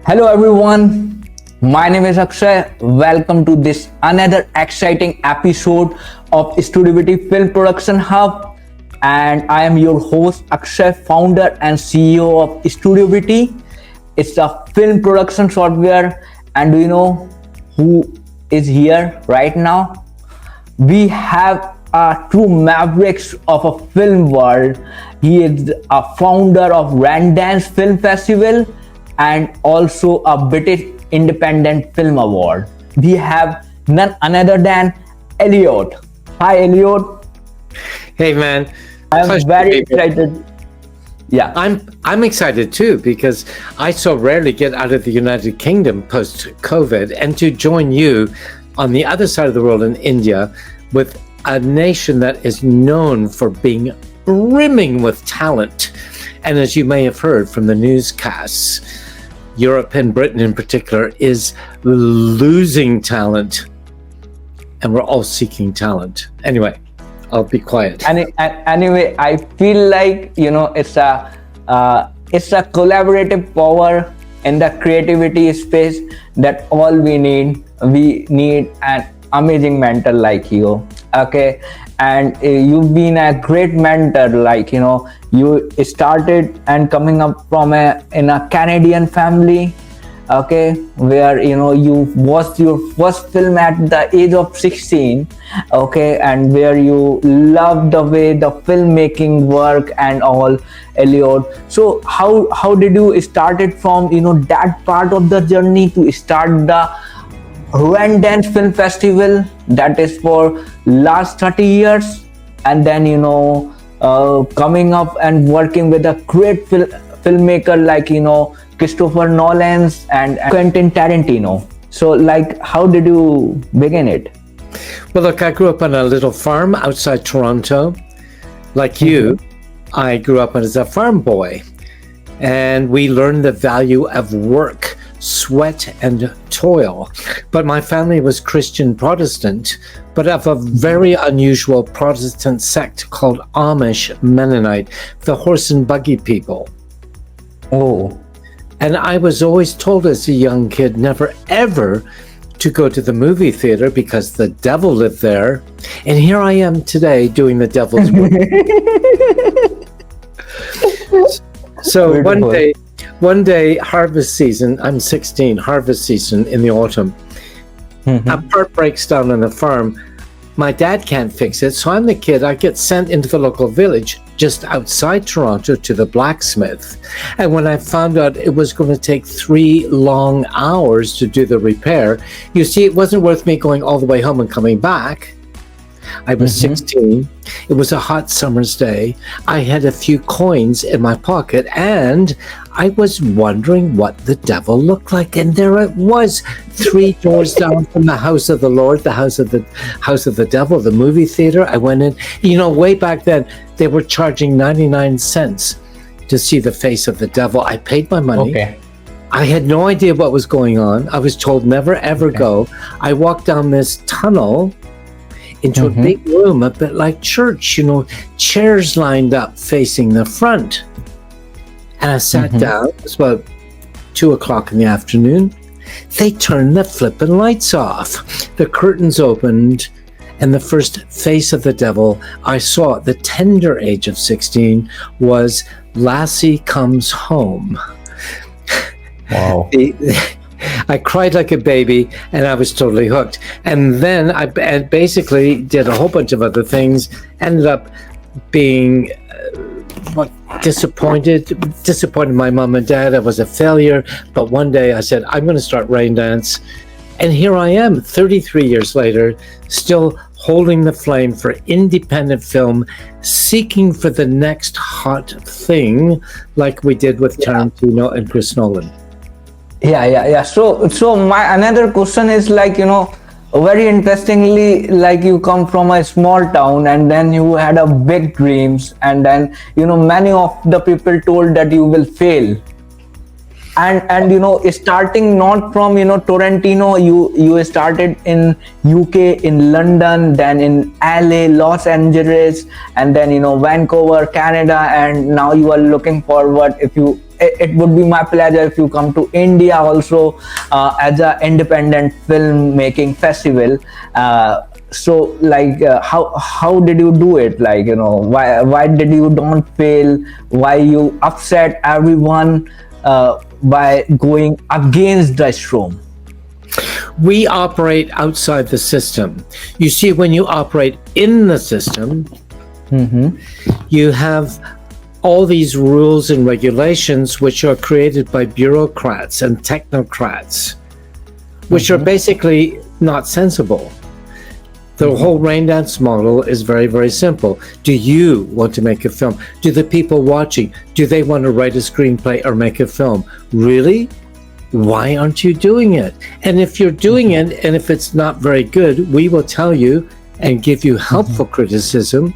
Hello everyone, my name is Akshay. Welcome to this another exciting episode of Studiovity Film Production Hub, and I am your host Akshay, founder and CEO of Studiovity. It's a film production software, and do you know who is here right now? We have a true mavericks of a film world. He is a founder of Raindance Film Festival and also a British Independent Film Award. We have none other than Elliot. Hi Elliot. Hey man, I'm pleasure to very be here. excited. Yeah. I'm excited too because I so rarely get out of the United Kingdom post COVID, and to join you on the other side of the world in India with a nation that is known for being brimming with talent. And as you may have heard from the newscasts, Europe and Britain in particular is losing talent, and we're all seeking talent. Anyway, I'll be quiet. Anyway, I feel like it's a collaborative power in the creativity space that all we need. We need an amazing mentor like you. Okay, and you've been a great mentor. You started and coming up from in a Canadian family. Okay, where you watched your first film at the age of 16. Okay, and where you loved the way the filmmaking work and all, Elliot. So how did you started from that part of the journey to start the Raindance Film Festival that is for last 30 years, and then coming up and working with a great filmmaker like Christopher Nolan's and Quentin Tarantino. So how did you begin it? Well, look, I grew up on a little farm outside Toronto. Like you, I grew up as a farm boy, and we learned the value of work, sweat and toil. But my family was Christian Protestant, but of a very unusual Protestant sect called Amish Mennonite, the horse and buggy people. Oh. And I was always told as a young kid never ever to go to the movie theater because the devil lived there. And here I am today doing the devil's work. So one day, harvest season, I'm 16, harvest season in the autumn, a part breaks down on the farm. My dad can't fix it, so I'm the kid. I get sent into the local village just outside Toronto to the blacksmith. And when I found out it was going to take 3 long hours to do the repair, you see, it wasn't worth me going all the way home and coming back. I was 16. It was a hot summer's day. I had a few coins in my pocket, and I was wondering what the devil looked like. And there it was, 3 doors down from the house of the Lord, the house of the devil, the movie theater. I went in. Way back then, they were charging 99 cents to see the face of the devil. I paid my money. Okay. I had no idea what was going on. I was told never ever go. I walked down this tunnel into a big room, a bit like church, chairs lined up facing the front. And I sat down. It was about 2:00 in the afternoon. They turned the flippin' lights off. The curtains opened, and the first face of the devil I saw at the tender age of 16 was Lassie Comes Home. Wow. I cried like a baby, and I was totally hooked. And then I basically did a whole bunch of other things, ended up being disappointed my mom and dad. I was a failure. But one day I said, I'm going to start Raindance. And here I am, 33 years later, still holding the flame for independent film, seeking for the next hot thing, like we did with Tarantino and Chris Nolan. Yeah. So my another question is very interestingly, you come from a small town and then you had a big dreams, and then many of the people told that you will fail. And starting not from Torrentino, you started in UK, in London, then in LA, Los Angeles, and then Vancouver, Canada, and now you are looking forward, it would be my pleasure if you come to India also as a independent filmmaking festival. So like how did you do it? Like, you know, why did you don't fail? Why you upset everyone by going against the storm? We operate outside the system. You see, when you operate in the system, you have all these rules and regulations which are created by bureaucrats and technocrats, which are basically not sensible. The whole Raindance model is very, very simple. Do you want to make a film? Do the people watching, do they want to write a screenplay or make a film? Really? Why aren't you doing it? And if you're doing it, and if it's not very good, we will tell you and give you helpful criticism.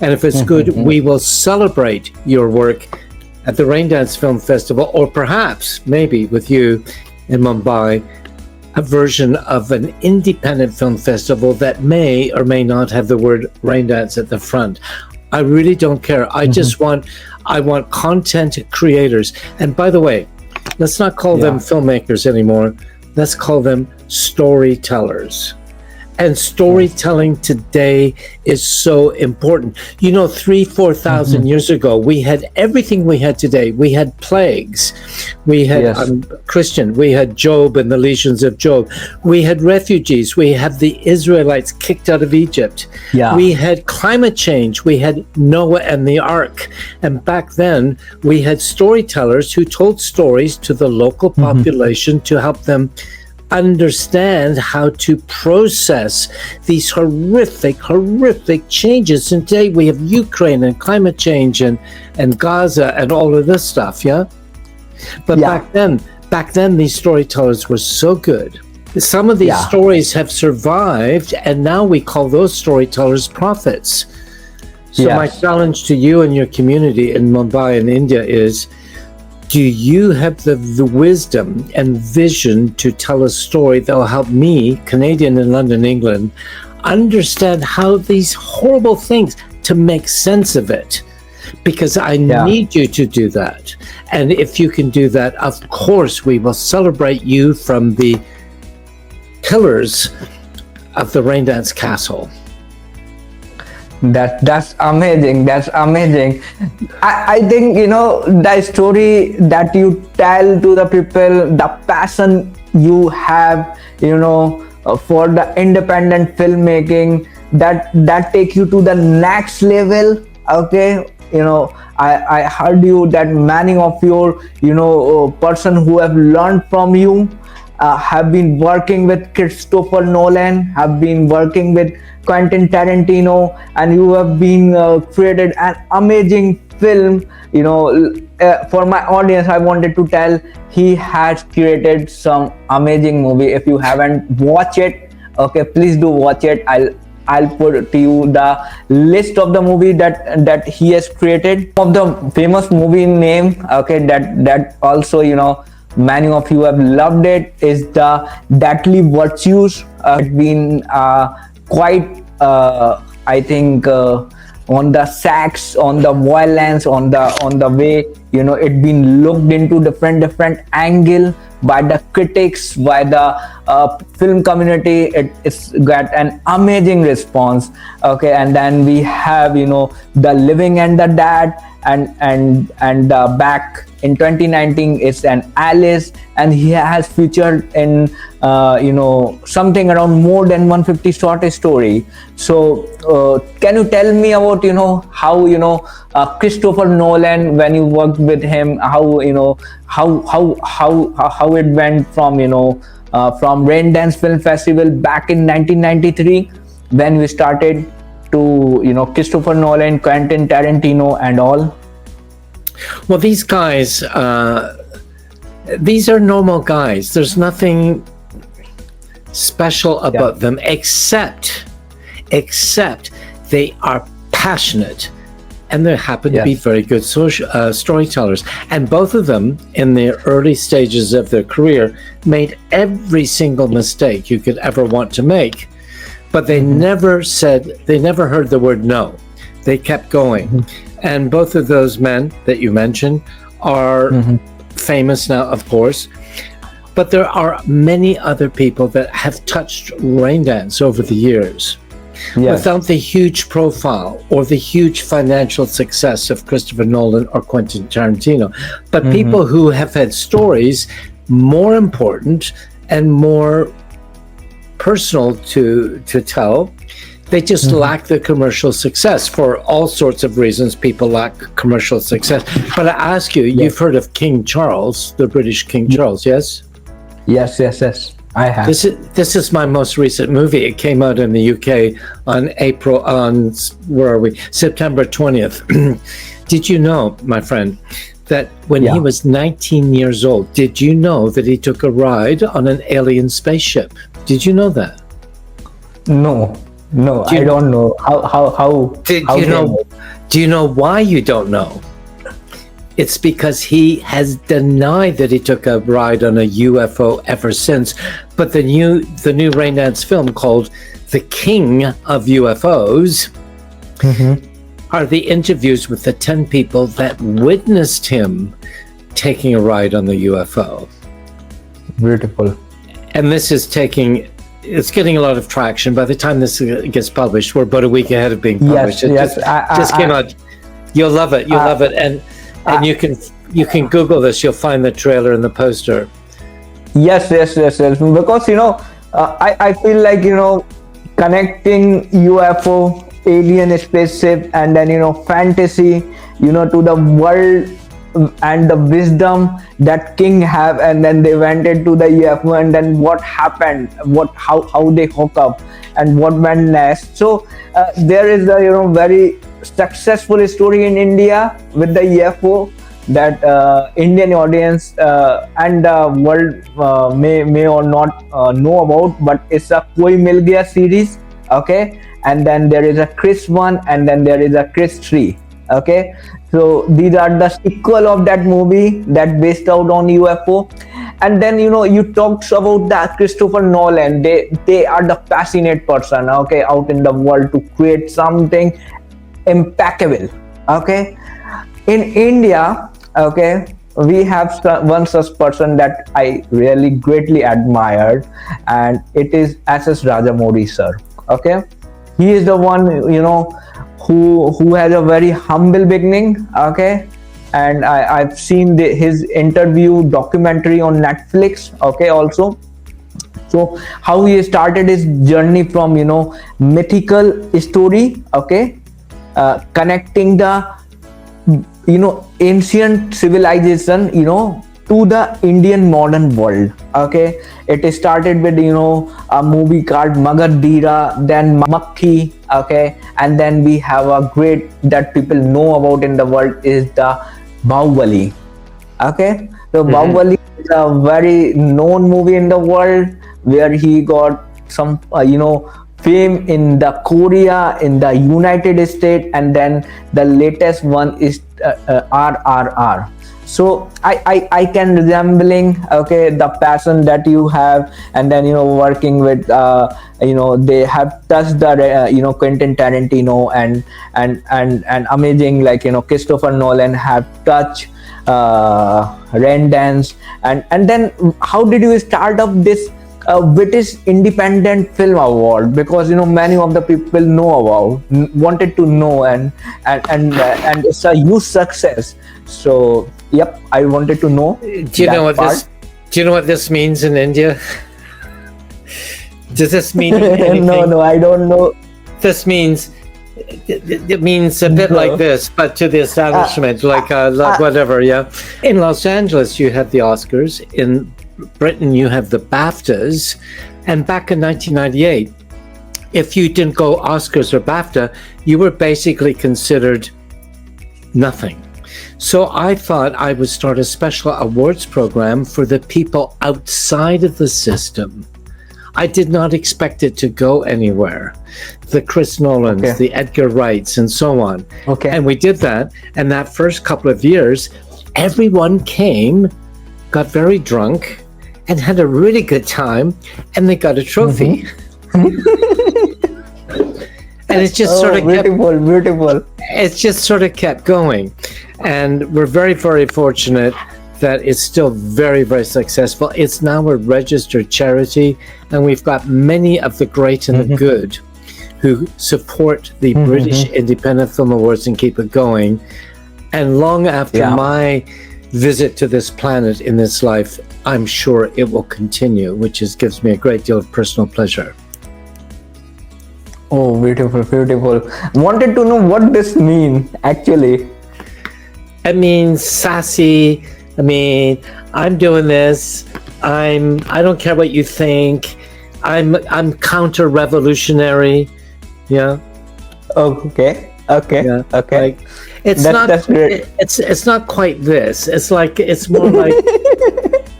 And if it's good, we will celebrate your work at the Raindance Film Festival, or perhaps, maybe with you in Mumbai, a version of an independent film festival that may or may not have the word Raindance at the front. I really don't care. I just want content creators. And by the way, let's not call them filmmakers anymore. Let's call them storytellers. And storytelling today is so important. You know, 3,000-4,000 years ago, we had everything we had today. We had plagues. We had Christian. We had Job and the legions of Job. We had refugees. We had the Israelites kicked out of Egypt. We had climate change. We had Noah and the ark. And back then, we had storytellers who told stories to the local population to help them understand how to process these horrific changes. And today we have Ukraine and climate change and Gaza and all of this stuff, But back then these storytellers were so good. Some of these stories have survived, and now we call those storytellers prophets. So my challenge to you and your community in Mumbai and India is, do you have the wisdom and vision to tell a story that will help me, Canadian in London, England, understand how these horrible things, to make sense of it? Because I need you to do that. And if you can do that, of course, we will celebrate you from the pillars of the Raindance Castle. That's amazing. That's amazing. I think, you know, the story that you tell to the people, the passion you have, you know, for the independent filmmaking, that take you to the next level. Okay, you know, I heard you that many of your, you know, person who have learned from you have been working with Christopher Nolan, have been working with Quentin Tarantino, and you have been created an amazing film. You know, for my audience, I wanted to tell, he has created some amazing movie. If you haven't watched it, okay, please do watch it. I'll put to you the list of the movie that he has created. Of the famous movie name, okay, that also, you know, many of you have loved it, is the Deadly Virtues. It's been quite I think on the sex, on the violence, on the way, you know, it been looked into different angle by the critics, by the film community. It's got an amazing response. Okay, and then we have, you know, The Living and the Dead, and back in 2019 it's an Alice, and he has featured in you know, something around more than 150 short story. So can you tell me about, you know, how, you know, Christopher Nolan, when you worked with him, how, you know, how it went from, you know, from Raindance Film Festival back in 1993 when we started, to, you know, Christopher Nolan, Quentin Tarantino and all? Well, these guys, these are normal guys. There's nothing special about them, except they are passionate, and they happen to be very good storytellers. And both of them, in their early stages of their career, made every single mistake you could ever want to make. But they never heard the word no. They kept going. And both of those men that you mentioned are famous now, of course, but there are many other people that have touched Raindance over the years. Yes. Without the huge profile or the huge financial success of Christopher Nolan or Quentin Tarantino, but people who have had stories more important and more personal to tell. They just lack the commercial success for all sorts of reasons. People lack commercial success. But I ask you, you've heard of King Charles, the British King Charles, yes? Yes, I have. This is my most recent movie. It came out in the UK on September 20th. Did you know, my friend, that when he was 19 years old, did you know that he took a ride on an alien spaceship? Did you know that? No, I don't know. Do you know why you don't know? It's because he has denied that he took a ride on a UFO ever since. But the new Raindance film called The King of UFOs are the interviews with the 10 people that witnessed him taking a ride on the UFO. Beautiful. And this is it's getting a lot of traction. By the time this gets published, we're about a week ahead of being published. Yes, just came out. You'll love it. You'll love it. And you can Google this. You'll find the trailer and the poster. Yes. Because I feel like connecting UFO, alien spaceship, and then fantasy, to the world and the wisdom that king have, and then they went into the UFO, and then what happened, how they hook up, and what went next. So there is a very successful story in India with the UFO that Indian audience and the world may or not know about, but it's a Koi Mil Gaya series, okay, and then there is a Chris 1 and then there is a Chris 3, okay. So these are the sequel of that movie that based out on UFO. And then you talked about that Christopher Nolan. They are the passionate person, okay, out in the world to create something impeccable, okay. In India, okay, we have one such person that I really greatly admired, and it is S.S. Rajamouli sir, okay. He is the one who has a very humble beginning, okay, and I've seen his interview documentary on Netflix, okay, also. So how he started his journey from mythical story, okay, connecting the ancient civilization to the Indian modern world, okay. It started with a movie called Magadhira, then Makhi, okay, and then we have a great that people know about in the world is the Bahubali, okay. So Bahubali is a very known movie in the world where he got some fame in the Korea, in the United States, and then the latest one is RRR. So I can resembling, okay, the passion that you have, and then working with they have touched the Quentin Tarantino and amazing, like Christopher Nolan have touched Raindance, and then how did you start up this British Independent Film Award? Because many of the people wanted to know, and it's a huge success. So yep, I wanted to know. Do you know what this means in India? Does this mean anything? No, I don't know. This means it means a bit like this, but to the establishment, like whatever. Yeah. In Los Angeles, you have the Oscars. In Britain, you have the BAFTAs, and back in 1998, if you didn't go Oscars or BAFTA, you were basically considered nothing. So I thought I would start a special awards program for the people outside of the system. I did not expect it to go anywhere. The Chris Nolans, okay, the Edgar Wrights, and so on. Okay. And we did that, and that first couple of years, everyone came, got very drunk, and had a really good time, and they got a trophy. And it's just sort of beautiful. It's just sort of kept going. And we're very, very fortunate that it's still very, very successful. It's now a registered charity, and we've got many of the great and the good who support the British Independent Film Awards and keep it going. And long after my visit to this planet in this life, I'm sure it will continue, which gives me a great deal of personal pleasure. Oh, beautiful. Wanted to know what this means, actually. It means sassy. I mean, I'm doing this. I don't care what you think. I'm counter-revolutionary. Yeah. Okay. Yeah. Okay. Like, that's great. It's not quite this. It's more like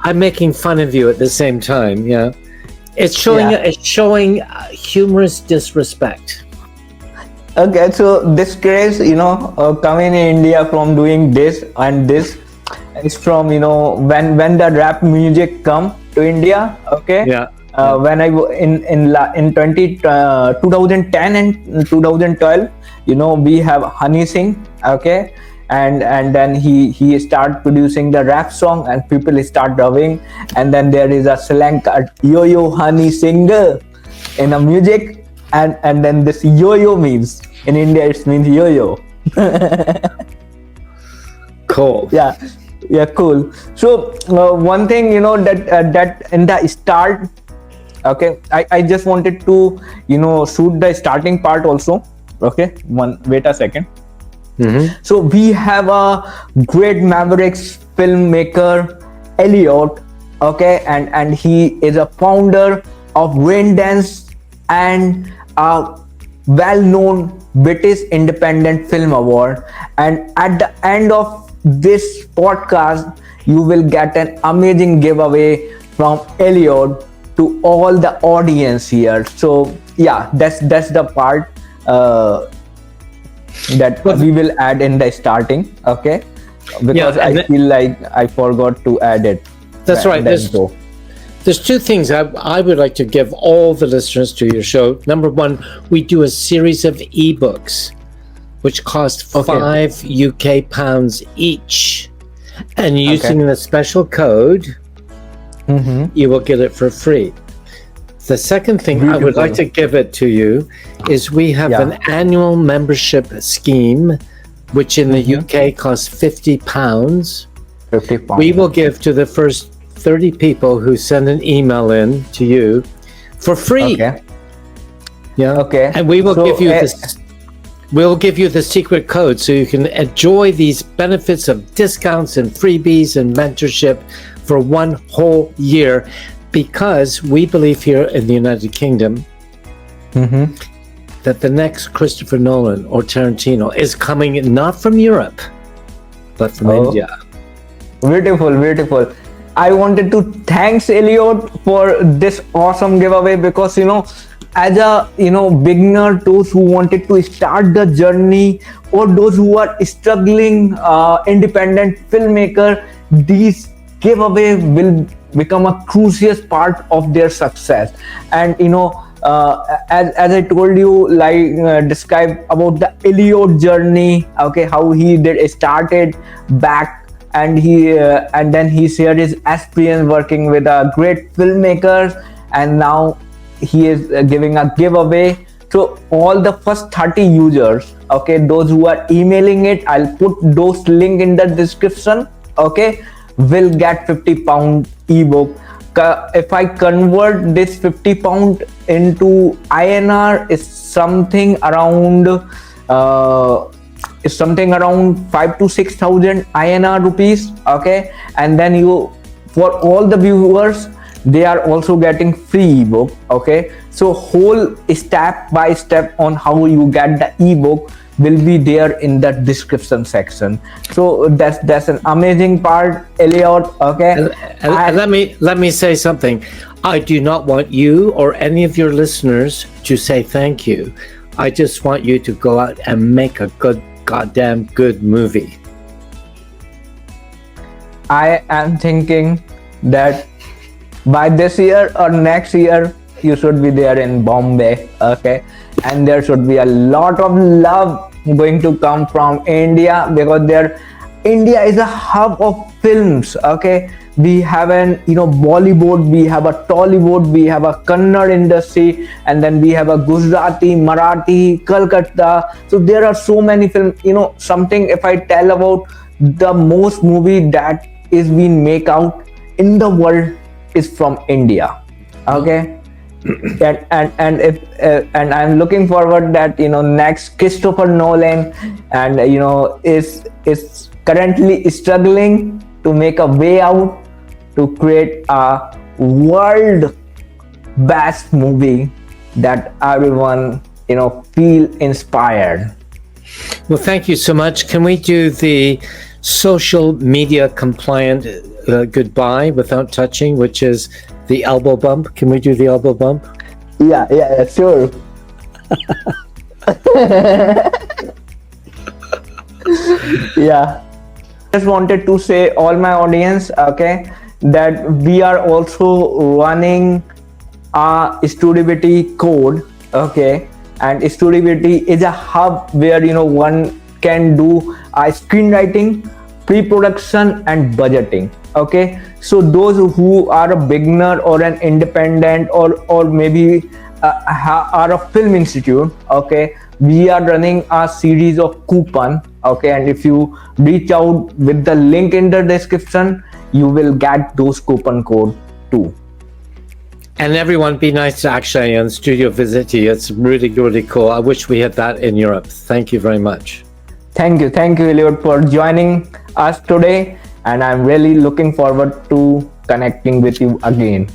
I'm making fun of you at the same time. Yeah. It's showing humorous disrespect. Okay, so this craze, coming in India from doing this and this, is from when the rap music come to India. Okay. Yeah. When I in 2010 and 2012, we have Honey Singh. Okay. And then he start producing the rap song and people start loving, and then there is a slang called yo honey singer in a music, and then this yo means in India it means yo. Cool. Yeah, cool. So one thing that in the start, okay, I just wanted to shoot the starting part also. Okay, wait a second. So we have a great Mavericks filmmaker, Elliot, okay, and he is a founder of Raindance and a well-known British Independent Film Award. And at the end of this podcast, you will get an amazing giveaway from Elliot to all the audience here. So yeah, that's the part that we will add in the starting, okay, because I feel like I forgot to add it. That's right. There's two things I would like to give all the listeners to your show. Number one, we do a series of ebooks which cost £5 UK each, and using the special code you will get it for free. The second thing I would like to give it to you is we have an annual membership scheme, which in the UK costs £50. £50. We will give to the first 30 people who send an email in to you for free. Okay. Yeah. Okay. And we will give you this. We'll give you the secret code so you can enjoy these benefits of discounts and freebies and mentorship for one whole year. Because we believe here in the United Kingdom that the next Christopher Nolan or Tarantino is coming not from Europe, but from India. Beautiful. I wanted to thank Elliot for this awesome giveaway, because as a beginner, those who wanted to start the journey, or those who are struggling independent filmmaker, these giveaway will become a crucial part of their success. And as I told you, like describe about the Elliot journey, okay, how he started back, and then he shared his experience working with great filmmakers, and now he is giving a giveaway. So all the first 30 users, okay, those who are emailing it, I'll put those link in the description, okay, will get £50 ebook. If I convert this £50 into INR, is something around 5 to 6,000 INR rupees. Okay, and then for all the viewers, they are also getting free ebook. Okay, so whole step by step on how you get the ebook will be there in the description section. So that's an amazing part, Elliot. Okay, and let me say something. I do not want you or any of your listeners to say thank you. I just want you to go out and make a goddamn good movie. I am thinking that by this year or next year, you should be there in Bombay. Okay, and there should be a lot of love going to come from India, because India is a hub of films. Okay, we have an Bollywood, we have a Tollywood, we have a Kannada industry, and then we have a Gujarati, Marathi, Calcutta. So there are so many films. Something, if I tell about the most movie that is being made out in the world is from India. Okay. And I'm looking forward that next Christopher Nolan, and is currently struggling to make a way out to create a world best movie that everyone feel inspired. Well, thank you so much. Can we do the social media compliant goodbye without touching, which is the elbow bump? Can we do the elbow bump? Yeah, sure. Yeah. Just wanted to say all my audience, okay, that we are also running a Studiovity code, okay, and Studiovity is a hub where one can do screenwriting, pre-production and budgeting. Okay, so those who are a beginner or an independent or maybe are a film institute, okay, we are running a series of coupon, okay, and if you reach out with the link in the description, you will get those coupon code too. And everyone, be nice to Akshay on Studiovity. It's really, really cool. I wish we had that in Europe. Thank you very much. Thank you, Elliot, for joining us today, and I'm really looking forward to connecting with you again.